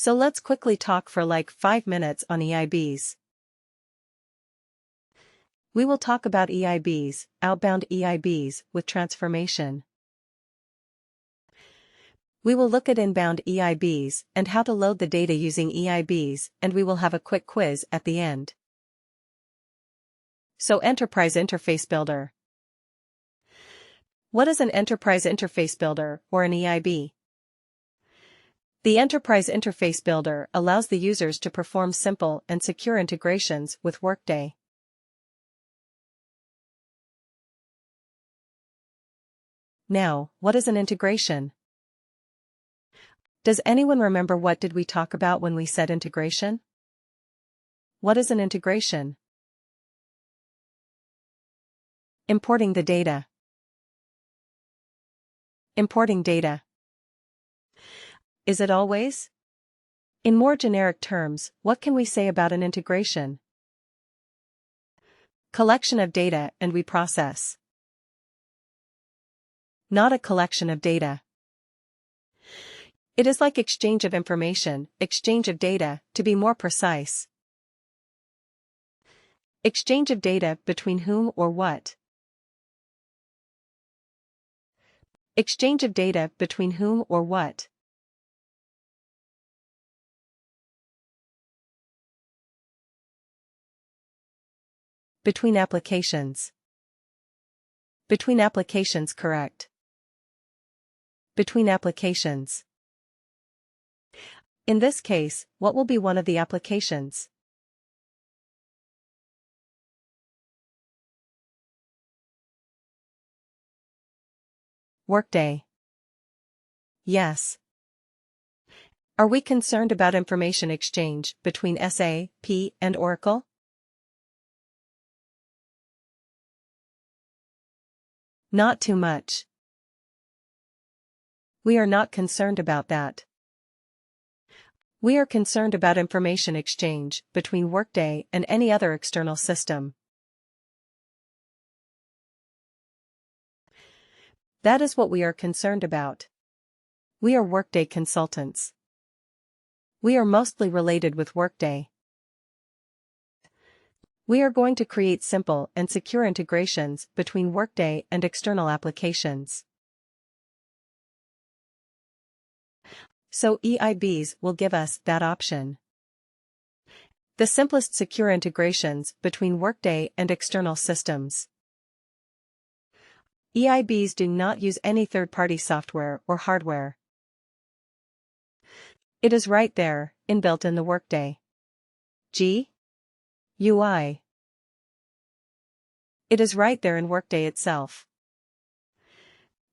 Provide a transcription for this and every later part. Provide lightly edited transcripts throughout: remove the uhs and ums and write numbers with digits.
So let's quickly talk for like 5 minutes on EIBs. We will talk about EIBs, outbound EIBs, with transformation. We will look at inbound EIBs and how to load the data using EIBs, and we will have a quick quiz at the end. So Enterprise Interface Builder. What is an Enterprise Interface Builder, or an EIB? The Enterprise Interface Builder allows the users to perform simple and secure integrations with Workday. Now, what is an integration? Does anyone remember what did we talk about when we said integration? What is an integration? Importing the data. Importing data. Is it always? In more generic terms, what can we say about an integration? Collection of data and we process. Not a collection of data. It is like exchange of information, exchange of data, to be more precise. Exchange of data between whom or what? Exchange of data between whom or what? Between applications. Between applications, correct. Between applications. In this case, what will be one of the applications? Workday. Yes. Are we concerned about information exchange between SAP and Oracle? Not too much. We are not concerned about that. We are concerned about information exchange between Workday and any other external system. That is what we are concerned about. We are Workday consultants. We are mostly related with Workday. We are going to create simple and secure integrations between Workday and external applications. So EIBs will give us that option. The simplest secure integrations between Workday and external systems. EIBs do not use any third-party software or hardware. It is right there, inbuilt in the Workday UI. It is right there in Workday itself.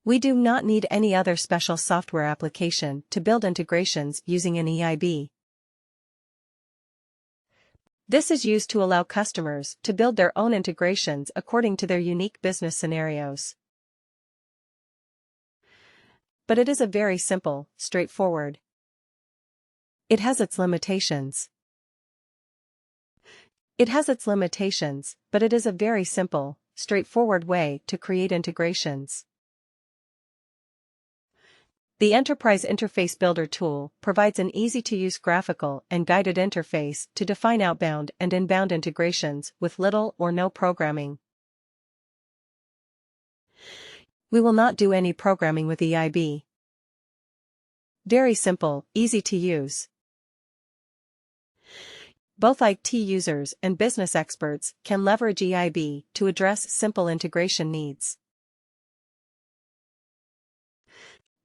We do not need any other special software application to build integrations using an EIB. This is used to allow customers to build their own integrations according to their unique business scenarios. But it is a very simple, straightforward. It has its limitations. It has its limitations, but it is a very simple, straightforward way to create integrations. The Enterprise Interface Builder tool provides an easy-to-use graphical and guided interface to define outbound and inbound integrations with little or no programming. We will not do any programming with EIB. Very simple, easy to use. Both IT users and business experts can leverage EIB to address simple integration needs.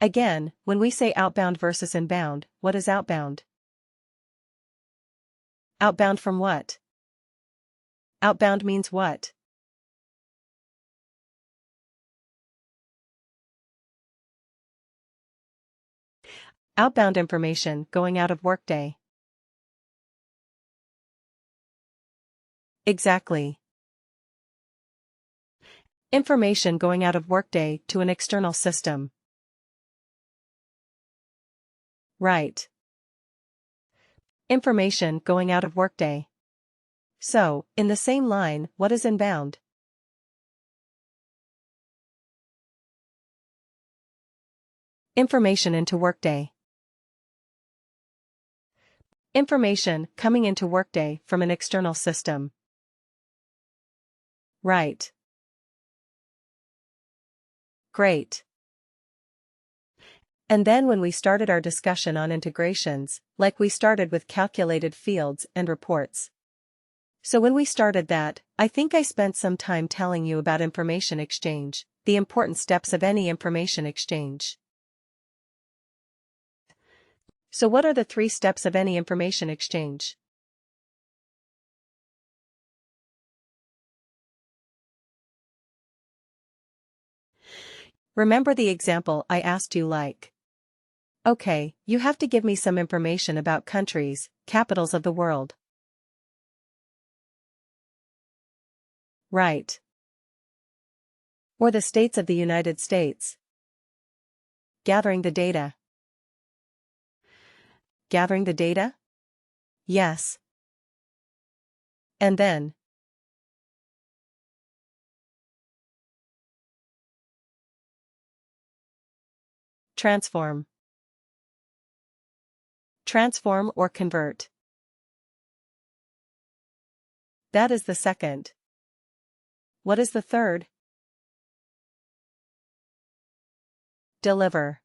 Again, when we say outbound versus inbound, what is outbound? Outbound from what? Outbound means what? Outbound information going out of Workday. Exactly. Information going out of Workday to an external system. Right. Information going out of Workday. So, in the same line, what is inbound? Information into Workday. Information coming into Workday from an external system. Right. Great. And then when we started our discussion on integrations, like we started with calculated fields and reports. So when we started that, I think I spent some time telling you about information exchange, the important steps of any information exchange. So what are the 3 steps of any information exchange? Remember the example I asked you like. Okay, you have to give me some information about countries, capitals of the world. Right. Or the states of the United States. Gathering the data. Gathering the data? Yes. And then? Transform. Transform or convert. That is the second. What is the third? Deliver.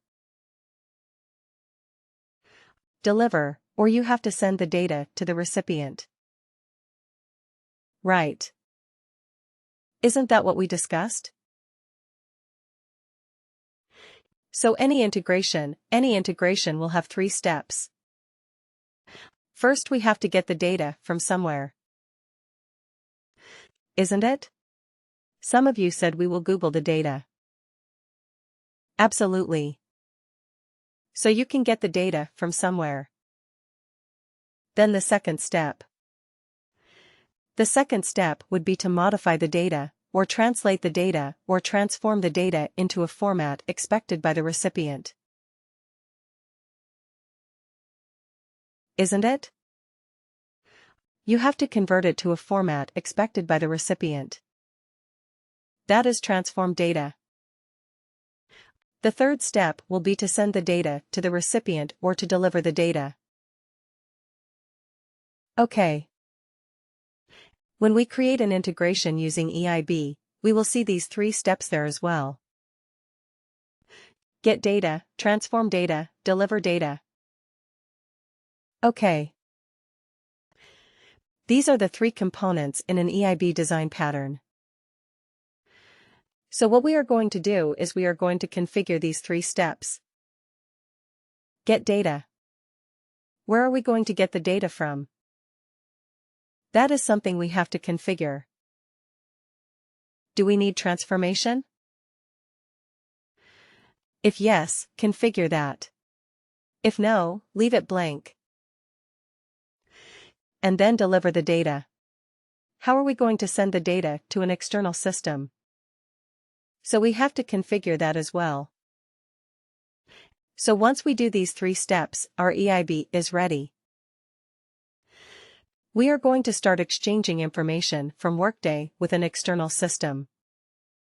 Deliver, or you have to send the data to the recipient. Right. Isn't that what we discussed? So any integration will have 3 steps. First we have to get the data from somewhere. Isn't it? Some of you said we will Google the data. Absolutely. So you can get the data from somewhere. Then the second step. The second step would be to modify the data, or translate the data, or transform the data into a format expected by the recipient. Isn't it? You have to convert it to a format expected by the recipient. That is transform data. The third step will be to send the data to the recipient or to deliver the data. Okay. When we create an integration using EIB, we will see these 3 steps there as well. Get data, transform data, deliver data. Okay. These are the 3 components in an EIB design pattern. So what we are going to do is we are going to configure these 3 steps. Get data. Where are we going to get the data from? That is something we have to configure. Do we need transformation? If yes, configure that. If no, leave it blank. And then deliver the data. How are we going to send the data to an external system? So we have to configure that as well. So once we do these 3 steps, our EIB is ready. We are going to start exchanging information from Workday with an external system.